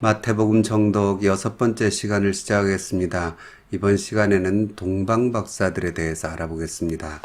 마태복음 정독 6번째 시간을 시작하겠습니다. 이번 시간에는 동방박사들에 대해서 알아보겠습니다.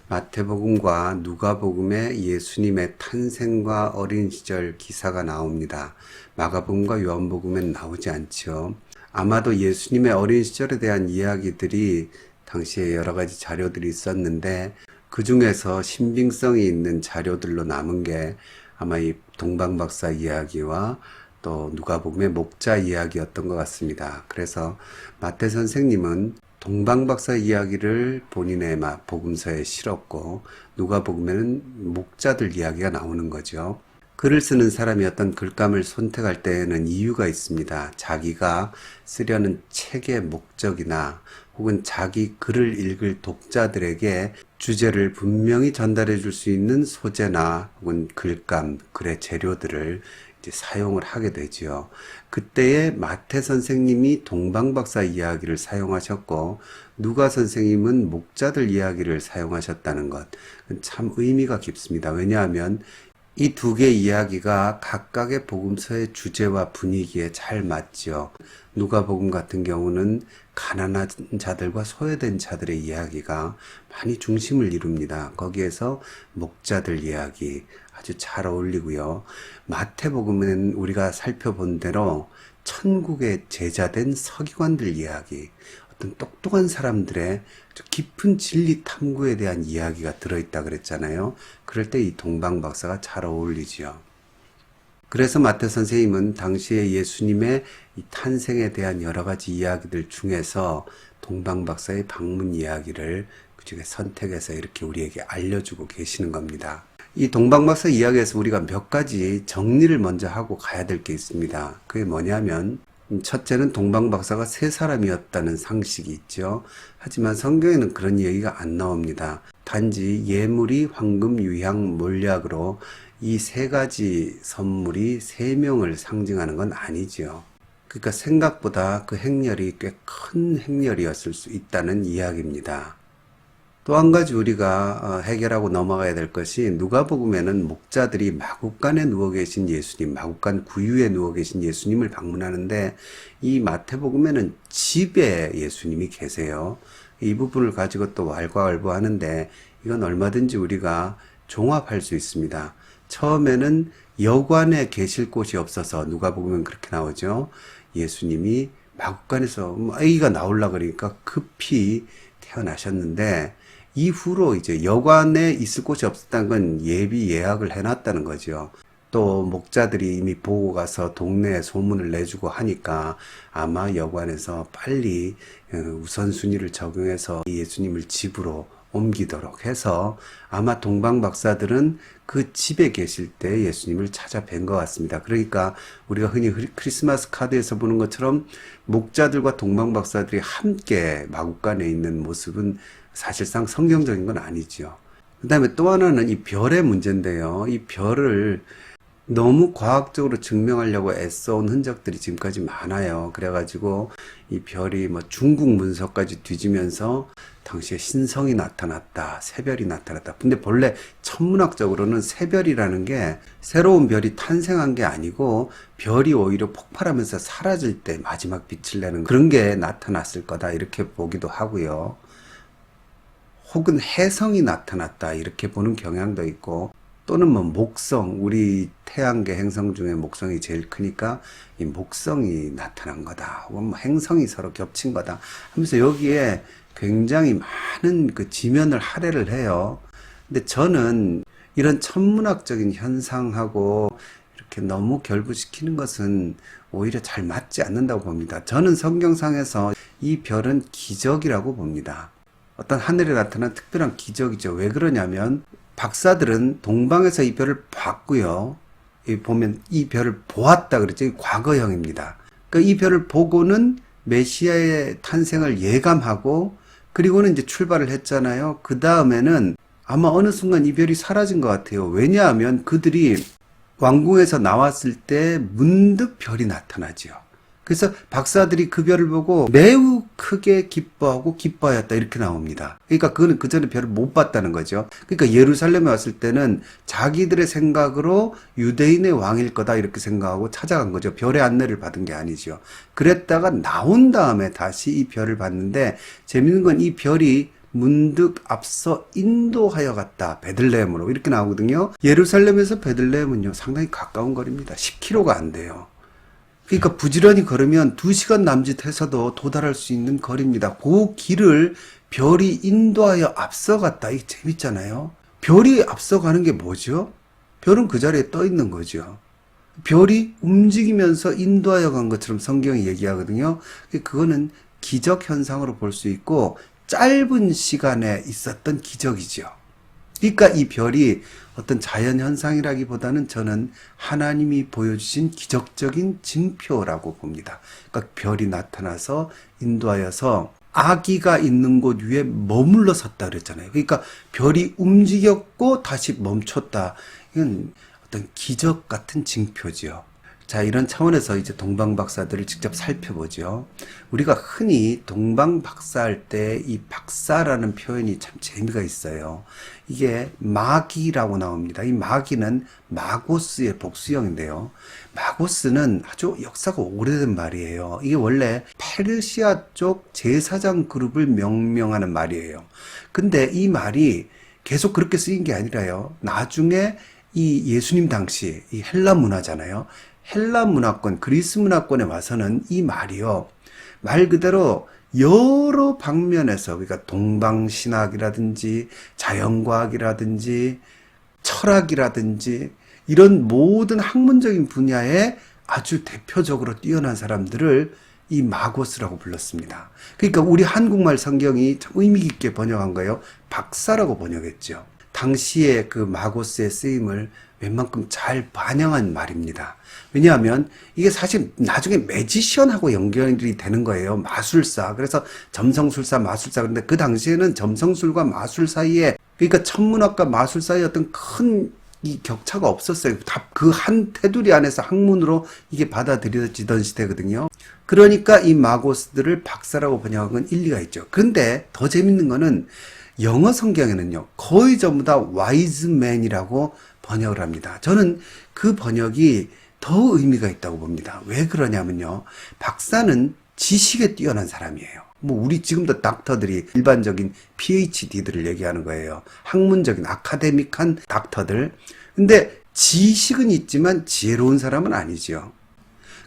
마태복음과 누가복음에 예수님의 탄생과 어린 시절 기사가 나옵니다. 마가복음과 요한복음엔 나오지 않죠. 아마도 예수님의 어린 시절에 대한 이야기들이 당시에 여러 가지 자료들이 있었는데 그 중에서 신빙성이 있는 자료들로 남은 게 아마 이 동방박사 이야기와 또 누가복음의 목자 이야기였던 것 같습니다. 그래서 마태 선생님은 동방박사 이야기를 본인의 복음서에 실었고 누가복음에는 목자들 이야기가 나오는 거죠. 글을 쓰는 사람이 어떤 글감을 선택할 때에는 이유가 있습니다. 자기가 쓰려는 책의 목적이나 혹은 자기 글을 읽을 독자들에게 주제를 분명히 전달해 줄 수 있는 소재나 혹은 글감, 글의 재료들을 이제 사용을 하게 되지요. 그때에 마태 선생님이 동방박사 이야기를 사용하셨고 누가 선생님은 목자들 이야기를 사용하셨다는 것, 참 의미가 깊습니다. 왜냐하면 이 두 개의 이야기가 각각의 복음서의 주제와 분위기에 잘 맞죠. 누가복음 같은 경우는 가난한 자들과 소외된 자들의 이야기가 많이 중심을 이룹니다. 거기에서 목자들 이야기 아주 잘 어울리고요. 마태복음은 우리가 살펴본 대로 천국의 제자된 서기관들 이야기, 어떤 똑똑한 사람들의 깊은 진리 탐구에 대한 이야기가 들어있다 그랬잖아요. 그럴 때 이 동방박사가 잘 어울리지요. 그래서 마태 선생님은 당시에 예수님의 이 탄생에 대한 여러 가지 이야기들 중에서 동방박사의 방문 이야기를 그중에 선택해서 이렇게 우리에게 알려주고 계시는 겁니다. 이 동방박사 이야기에서 우리가 몇 가지 정리를 먼저 하고 가야 될 게 있습니다. 그게 뭐냐면 첫째는 동방박사가 세 사람이었다는 상식이 있죠. 하지만 성경에는 그런 얘기가 안 나옵니다. 단지 예물이 황금, 유향, 몰약으로 이 세 가지 선물이 세 명을 상징하는 건 아니죠. 그러니까 생각보다 그 행렬이 꽤 큰 행렬이었을 수 있다는 이야기입니다. 또 한 가지 우리가 해결하고 넘어가야 될 것이 누가복음에는 목자들이 마국간에 누워 계신 예수님, 마국간 구유에 누워 계신 예수님을 방문하는데 이 마태복음에는 집에 예수님이 계세요. 이 부분을 가지고 또 왈가왈부하는데 이건 얼마든지 우리가 종합할 수 있습니다. 처음에는 여관에 계실 곳이 없어서 누가복음은 그렇게 나오죠. 예수님이 마국간에서 아기가 나오려고 그러니까 급히 태어나셨는데 이후로 이제 여관에 있을 곳이 없었다는 건 예비 예약을 해놨다는 거죠. 또 목자들이 이미 보고 가서 동네에 소문을 내주고 하니까 아마 여관에서 빨리 우선순위를 적용해서 예수님을 집으로 옮기도록 해서 아마 동방박사들은 그 집에 계실 때 예수님을 찾아뵌 것 같습니다. 그러니까 우리가 흔히 크리스마스 카드에서 보는 것처럼 목자들과 동방박사들이 함께 마국간에 있는 모습은 사실상 성경적인 건 아니죠. 그 다음에 또 하나는 이 별의 문제인데요. 이 별을 너무 과학적으로 증명하려고 애써온 흔적들이 지금까지 많아요. 그래가지고 이 별이 중국 문서까지 뒤지면서 당시에 신성이 나타났다, 새별이 나타났다. 근데 본래 천문학적으로는 새별이라는 게 새로운 별이 탄생한 게 아니고 별이 오히려 폭발하면서 사라질 때 마지막 빛을 내는 그런 게 나타났을 거다 이렇게 보기도 하고요. 혹은 혜성이 나타났다 이렇게 보는 경향도 있고 또는 목성, 우리 태양계 행성 중에 목성이 제일 크니까 이 목성이 나타난 거다 혹은 행성이 서로 겹친 거다 하면서 여기에 굉장히 많은 그 지면을 할애를 해요. 근데 저는 이런 천문학적인 현상하고 이렇게 너무 결부시키는 것은 오히려 잘 맞지 않는다고 봅니다. 저는 성경상에서 이 별은 기적이라고 봅니다. 어떤 하늘에 나타난 특별한 기적이죠. 왜 그러냐면 박사들은 동방에서 이 별을 봤고요. 보면 이 별을 보았다 그랬죠. 과거형입니다. 그러니까 이 별을 보고는 메시아의 탄생을 예감하고 그리고는 이제 출발을 했잖아요. 그 다음에는 아마 어느 순간 이 별이 사라진 것 같아요. 왜냐하면 그들이 왕궁에서 나왔을 때 문득 별이 나타나죠. 그래서 박사들이 그 별을 보고 매우 크게 기뻐하고 기뻐하였다 이렇게 나옵니다. 그러니까 그거는 그 전에 별을 못 봤다는 거죠. 그러니까 예루살렘에 왔을 때는 자기들의 생각으로 유대인의 왕일 거다 이렇게 생각하고 찾아간 거죠. 별의 안내를 받은 게 아니죠. 그랬다가 나온 다음에 다시 이 별을 봤는데 재밌는 건 이 별이 문득 앞서 인도하여 갔다. 베들레헴으로 이렇게 나오거든요. 예루살렘에서 베들레헴은요 상당히 가까운 거리입니다. 10km가 안 돼요. 그러니까 부지런히 걸으면 2시간 남짓해서도 도달할 수 있는 거리입니다. 그 길을 별이 인도하여 앞서갔다. 이게 재밌잖아요. 별이 앞서가는 게 뭐죠? 별은 그 자리에 떠 있는 거죠. 별이 움직이면서 인도하여 간 것처럼 성경이 얘기하거든요. 그거는 기적 현상으로 볼 수 있고 짧은 시간에 있었던 기적이죠. 그러니까 이 별이 어떤 자연 현상이라기보다는 저는 하나님이 보여주신 기적적인 징표라고 봅니다. 그러니까 별이 나타나서 인도하여서 아기가 있는 곳 위에 머물러 섰다 그랬잖아요. 그러니까 별이 움직였고 다시 멈췄다. 이건 어떤 기적 같은 징표지요. 자, 이런 차원에서 이제 동방박사들을 직접 살펴보죠. 우리가 흔히 동방박사할 때 이 박사라는 표현이 참 재미가 있어요. 이게 마기라고 나옵니다. 이 마기는 마고스의 복수형인데요. 마고스는 아주 역사가 오래된 말이에요. 이게 원래 페르시아 쪽 제사장 그룹을 명명하는 말이에요. 근데 이 말이 계속 그렇게 쓰인 게 아니라요. 나중에 이 예수님 당시 이 헬라 문화잖아요. 헬라 문화권, 그리스 문화권에 와서는 이 말이요. 말 그대로 여러 방면에서 그러니까 동방신학이라든지 자연과학이라든지 철학이라든지 이런 모든 학문적인 분야에 아주 대표적으로 뛰어난 사람들을 이 마고스라고 불렀습니다. 그러니까 우리 한국말 성경이 참 의미 깊게 번역한 거예요. 박사라고 번역했죠. 당시에 그 마고스의 쓰임을 웬만큼 잘 반영한 말입니다. 왜냐하면 이게 사실 나중에 매지션하고 연결이 되는 거예요. 마술사. 그래서 점성술사, 마술사. 그런데 그 당시에는 점성술과 마술 사이에 그러니까 천문학과 마술 사이에 어떤 큰 이 격차가 없었어요. 다 그 한 테두리 안에서 학문으로 이게 받아들여지던 시대거든요. 그러니까 이 마고스들을 박사라고 번역한 건 일리가 있죠. 그런데 더 재밌는 거는 영어 성경에는요, 거의 전부 다 와이즈맨이라고 번역을 합니다. 저는 그 번역이 더 의미가 있다고 봅니다. 왜 그러냐면요, 박사는 지식에 뛰어난 사람이에요. 뭐 우리 지금도 닥터들이 일반적인 PhD들을 얘기하는 거예요. 학문적인 아카데믹한 닥터들. 근데 지식은 있지만 지혜로운 사람은 아니죠.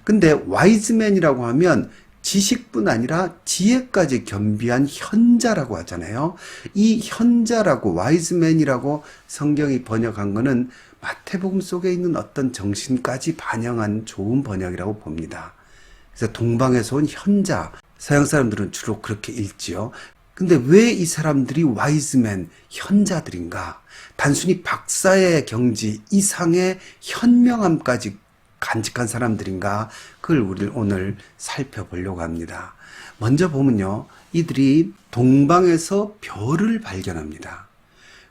근데 와이즈맨이라고 하면 지식뿐 아니라 지혜까지 겸비한 현자라고 하잖아요. 이 현자라고 와이즈맨이라고 성경이 번역한 거는 마태복음 속에 있는 어떤 정신까지 반영한 좋은 번역이라고 봅니다. 그래서 동방에서 온 현자, 서양 사람들은 주로 그렇게 읽지요. 근데 왜 이 사람들이 와이즈맨, 현자들인가? 단순히 박사의 경지 이상의 현명함까지 간직한 사람들인가? 그걸 우리 오늘 살펴보려고 합니다. 먼저 보면요, 이들이 동방에서 별을 발견합니다.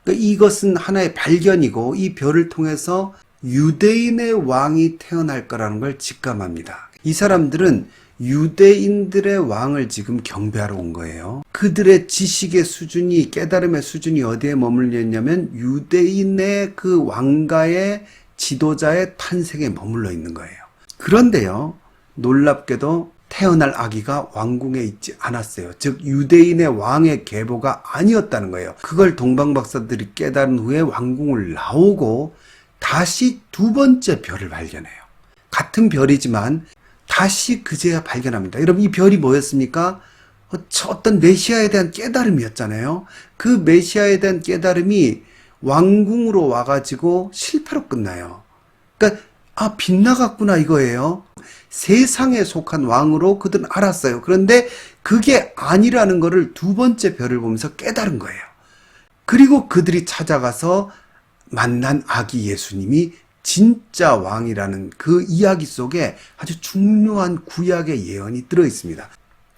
그러니까 이것은 하나의 발견이고 이 별을 통해서 유대인의 왕이 태어날 거라는 걸 직감합니다. 이 사람들은 유대인들의 왕을 지금 경배하러 온 거예요. 그들의 지식의 수준이, 깨달음의 수준이 어디에 머물려 있냐면 유대인의 그 왕가의 지도자의 탄생에 머물러 있는 거예요. 그런데요, 놀랍게도 태어날 아기가 왕궁에 있지 않았어요. 즉 유대인의 왕의 계보가 아니었다는 거예요. 그걸 동방박사들이 깨달은 후에 왕궁을 나오고 다시 두 번째 별을 발견해요. 같은 별이지만 다시 그제야 발견합니다. 여러분, 이 별이 뭐였습니까? 어떤 메시아에 대한 깨달음이었잖아요. 그 메시아에 대한 깨달음이 왕궁으로 와가지고 실패로 끝나요. 그러니까 빗나갔구나 이거예요. 세상에 속한 왕으로 그들은 알았어요. 그런데 그게 아니라는 거를 두 번째 별을 보면서 깨달은 거예요. 그리고 그들이 찾아가서 만난 아기 예수님이 진짜 왕이라는 그 이야기 속에 아주 중요한 구약의 예언이 들어 있습니다.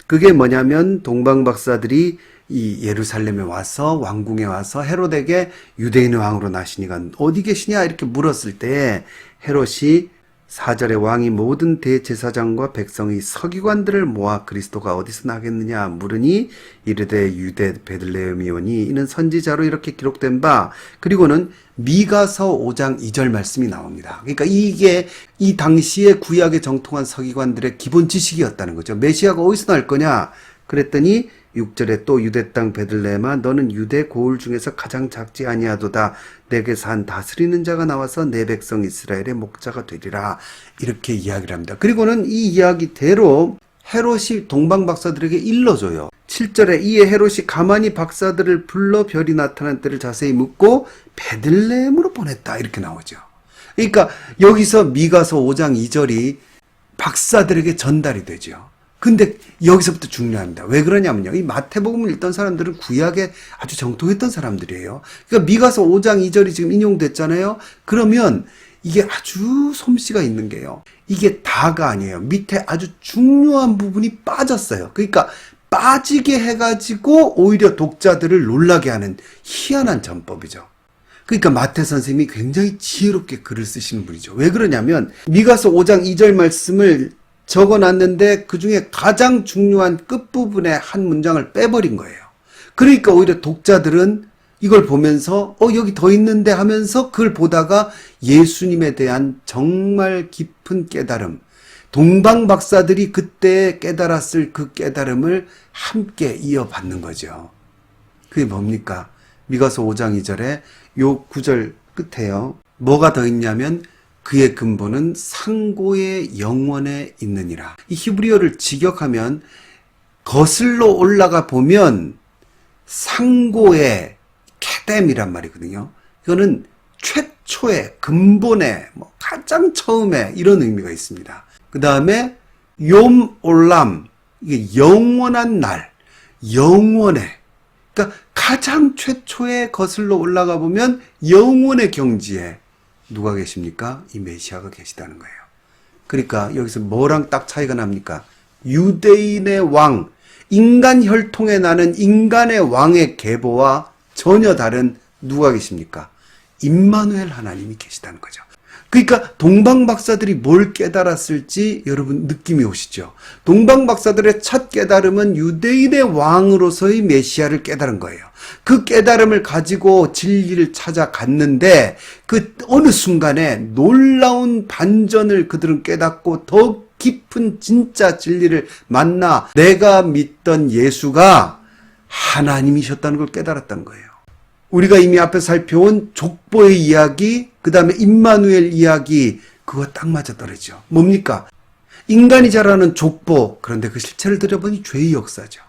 그게 뭐냐면 동방박사들이 이 예루살렘에 와서 왕궁에 와서 헤롯에게 유대인의 왕으로 나시니가 어디 계시냐 이렇게 물었을 때 헤롯이 4절에 왕이 모든 대제사장과 백성의 서기관들을 모아 그리스도가 어디서 나겠느냐 물으니 이르되 유대 베들레헴이오니 이는 선지자로 이렇게 기록된 바. 그리고는 미가서 5장 2절 말씀이 나옵니다. 그러니까 이게 이 당시에 구약에 정통한 서기관들의 기본 지식이었다는 거죠. 메시아가 어디서 날 거냐 그랬더니 6절에 또 유대 땅 베들레헴아 너는 유대 고을 중에서 가장 작지 아니하도다. 내게서 한 다스리는 자가 나와서 내 백성 이스라엘의 목자가 되리라. 이렇게 이야기를 합니다. 그리고는 이 이야기대로 헤롯이 동방 박사들에게 일러줘요. 7절에 이에 헤롯이 가만히 박사들을 불러 별이 나타난 때를 자세히 묻고 베들레헴으로 보냈다. 이렇게 나오죠. 그러니까 여기서 미가서 5장 2절이 박사들에게 전달이 되죠. 근데 여기서부터 중요합니다. 왜 그러냐면요. 이 마태복음을 읽던 사람들은 구약에 아주 정통했던 사람들이에요. 그러니까 미가서 5장 2절이 지금 인용됐잖아요. 그러면 이게 아주 솜씨가 있는 게요. 이게 다가 아니에요. 밑에 아주 중요한 부분이 빠졌어요. 그러니까 빠지게 해가지고 오히려 독자들을 놀라게 하는 희한한 전법이죠. 그러니까 마태 선생님이 굉장히 지혜롭게 글을 쓰시는 분이죠. 왜 그러냐면 미가서 5장 2절 말씀을 적어놨는데 그 중에 가장 중요한 끝부분의 한 문장을 빼버린 거예요. 그러니까 오히려 독자들은 이걸 보면서 여기 더 있는데 하면서 그걸 보다가 예수님에 대한 정말 깊은 깨달음, 동방 박사들이 그때 깨달았을 그 깨달음을 함께 이어받는 거죠. 그게 뭡니까? 미가서 5장 2절에 요 9절 끝에요. 뭐가 더 있냐면 그의 근본은 상고의 영원에 있느니라. 이 히브리어를 직역하면 거슬러 올라가 보면 상고의 케뎀이란 말이거든요. 이거는 최초의 근본의 가장 처음에 이런 의미가 있습니다. 그 다음에 욤 올람 이게 영원한 날, 영원의 그러니까 가장 최초에 거슬러 올라가 보면 영원의 경지에 누가 계십니까? 이 메시아가 계시다는 거예요. 그러니까 여기서 뭐랑 딱 차이가 납니까? 유대인의 왕, 인간 혈통에 나는 인간의 왕의 계보와 전혀 다른 누가 계십니까? 임마누엘 하나님이 계시다는 거죠. 그러니까 동방 박사들이 뭘 깨달았을지 여러분 느낌이 오시죠? 동방 박사들의 첫 깨달음은 유대인의 왕으로서의 메시아를 깨달은 거예요. 그 깨달음을 가지고 진리를 찾아갔는데 그 어느 순간에 놀라운 반전을 그들은 깨닫고 더 깊은 진짜 진리를 만나 내가 믿던 예수가 하나님이셨다는 걸 깨달았다는 거예요. 우리가 이미 앞에 살펴온 족보의 이야기, 그 다음에 임마누엘 이야기, 그거 딱 맞아떨어지죠. 뭡니까? 인간이 잘하는 족보, 그런데 그 실체를 들여보니 죄의 역사죠.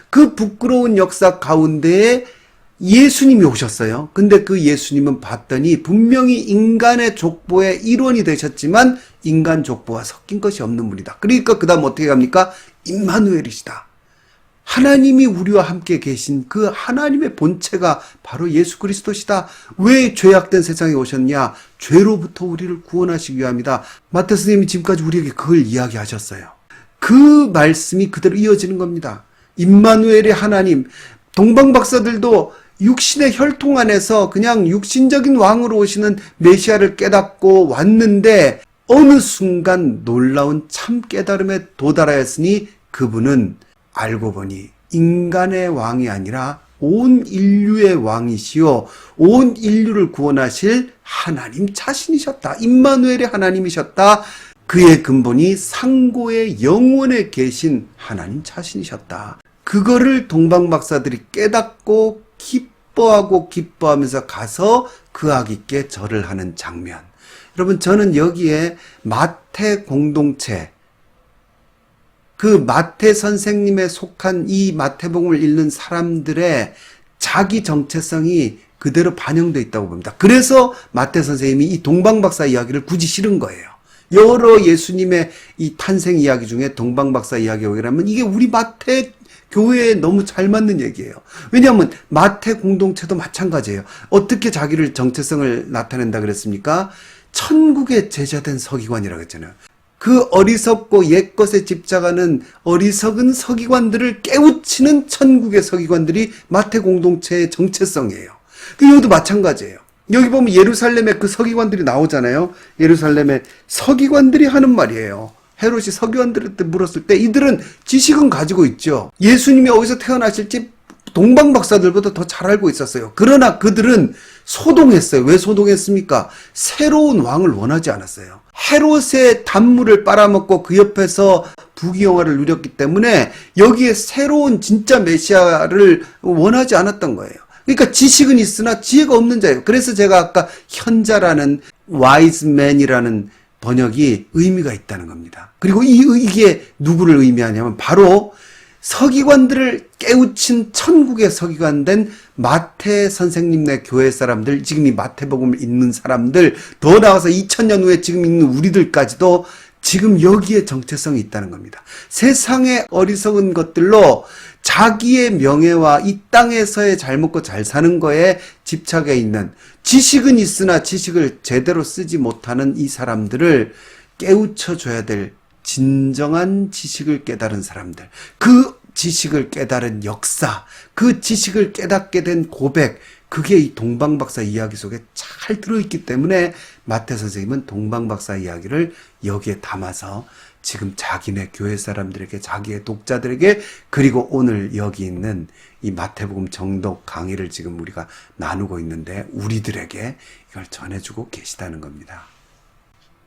그 부끄러운 역사 가운데에 예수님이 오셨어요. 근데 그 예수님은 봤더니 분명히 인간의 족보의 일원이 되셨지만 인간 족보와 섞인 것이 없는 분이다. 그러니까 그 다음 어떻게 합니까? 임마누엘이시다. 하나님이 우리와 함께 계신 그 하나님의 본체가 바로 예수 그리스도시다. 왜 죄악된 세상에 오셨냐? 죄로부터 우리를 구원하시기 위함이다. 마태 선생님이 지금까지 우리에게 그걸 이야기하셨어요. 그 말씀이 그대로 이어지는 겁니다. 임마누엘의 하나님, 동방 박사들도 육신의 혈통 안에서 그냥 육신적인 왕으로 오시는 메시아를 깨닫고 왔는데 어느 순간 놀라운 참 깨달음에 도달하였으니 그분은 알고 보니 인간의 왕이 아니라 온 인류의 왕이시요 온 인류를 구원하실 하나님 자신이셨다. 임마누엘의 하나님이셨다. 그의 근본이 상고의 영원에 계신 하나님 자신이셨다. 그거를 동방 박사들이 깨닫고 기뻐하면서 가서 그악 있게 절을 하는 장면. 여러분 저는 여기에 마태 공동체, 그 마태 선생님에 속한 이 마태복음을 읽는 사람들의 자기 정체성이 그대로 반영되어 있다고 봅니다. 그래서 마태 선생님이 이 동방박사 이야기를 굳이 실은 거예요. 여러 예수님의 이 탄생 이야기 중에 동방박사 이야기라면 이게 우리 마태 교회에 너무 잘 맞는 얘기예요. 왜냐하면 마태 공동체도 마찬가지예요. 어떻게 자기를 정체성을 나타낸다 그랬습니까? 천국의 제자된 서기관이라고 했잖아요. 그 어리석고 옛것에 집착하는 어리석은 서기관들을 깨우치는 천국의 서기관들이 마태 공동체의 정체성이에요. 여기도 마찬가지예요. 여기 보면 예루살렘의 그 서기관들이 나오잖아요. 예루살렘의 서기관들이 하는 말이에요. 헤롯이 서기관들한테 물었을 때 이들은 지식은 가지고 있죠. 예수님이 어디서 태어나실지 동방박사들보다 더 잘 알고 있었어요. 그러나 그들은 소동했어요. 왜 소동했습니까? 새로운 왕을 원하지 않았어요. 헤롯의 단물을 빨아먹고 그 옆에서 부귀영화를 누렸기 때문에 여기에 새로운 진짜 메시아를 원하지 않았던 거예요. 그러니까 지식은 있으나 지혜가 없는 자예요. 그래서 제가 아까 현자라는 wise man이라는 번역이 의미가 있다는 겁니다. 그리고 이게 누구를 의미하냐면 바로 서기관들을 깨우친 천국의 서기관 된 마태 선생님네 교회 사람들, 지금 이 마태복음을 읽는 사람들, 더 나아가서 2000년 후에 지금 읽는 우리들까지도 지금 여기에 정체성이 있다는 겁니다. 세상의 어리석은 것들로 자기의 명예와 이 땅에서의 잘 먹고 잘 사는 거에 집착해 있는, 지식은 있으나 지식을 제대로 쓰지 못하는 이 사람들을 깨우쳐줘야 될 진정한 지식을 깨달은 사람들, 그 지식을 깨달은 역사, 그 지식을 깨닫게 된 고백, 그게 이 동방박사 이야기 속에 잘 들어있기 때문에 마태 선생님은 동방박사 이야기를 여기에 담아서 지금 자기네 교회 사람들에게, 자기의 독자들에게, 그리고 오늘 여기 있는 이 마태복음 정독 강의를 지금 우리가 나누고 있는데 우리들에게 이걸 전해주고 계시다는 겁니다.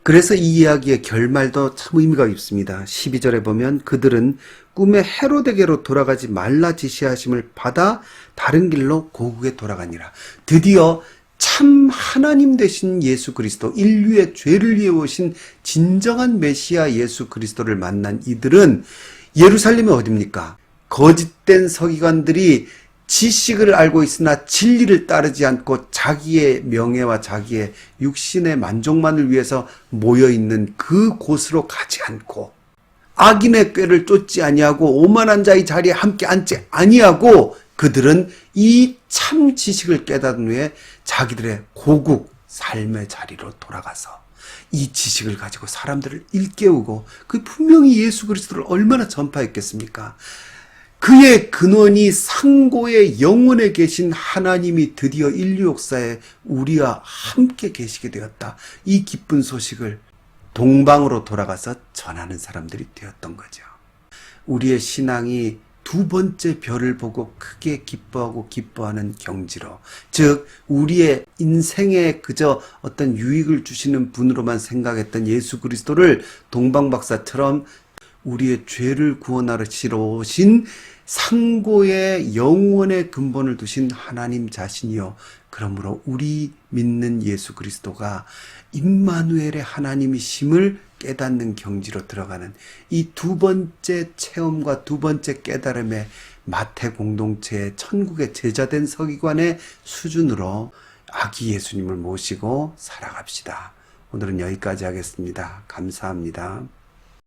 그래서 이 이야기의 결말도 참 의미가 있습니다. 12절에 보면 그들은 꿈에 헤롯에게로 돌아가지 말라 지시하심을 받아 다른 길로 고국에 돌아가니라. 드디어 참 하나님 되신 예수 그리스도, 인류의 죄를 위해 오신 진정한 메시아 예수 그리스도를 만난 이들은 예루살렘이 어디입니까? 거짓된 서기관들이 지식을 알고 있으나 진리를 따르지 않고 자기의 명예와 자기의 육신의 만족만을 위해서 모여있는 그 곳으로 가지 않고, 악인의 꾀를 쫓지 아니하고 오만한 자의 자리에 함께 앉지 아니하고, 그들은 이 참 지식을 깨달은 후에 자기들의 고국 삶의 자리로 돌아가서 이 지식을 가지고 사람들을 일깨우고, 그 분명히 예수 그리스도를 얼마나 전파했겠습니까? 그의 근원이 상고의 영원에 계신 하나님이 드디어 인류 역사에 우리와 함께 계시게 되었다. 이 기쁜 소식을 동방으로 돌아가서 전하는 사람들이 되었던 거죠. 우리의 신앙이 두 번째 별을 보고 크게 기뻐하는 경지로, 즉 우리의 인생에 그저 어떤 유익을 주시는 분으로만 생각했던 예수 그리스도를 동방박사처럼 우리의 죄를 구원하시러 오신 상고의 영원의 근본을 두신 하나님 자신이요, 그러므로 우리 믿는 예수 그리스도가 임마누엘의 하나님이심을 깨닫는 경지로 들어가는 이 두 번째 체험과 두 번째 깨달음의 마태 공동체의 천국의 제자된 서기관의 수준으로 아기 예수님을 모시고 살아갑시다. 오늘은 여기까지 하겠습니다. 감사합니다.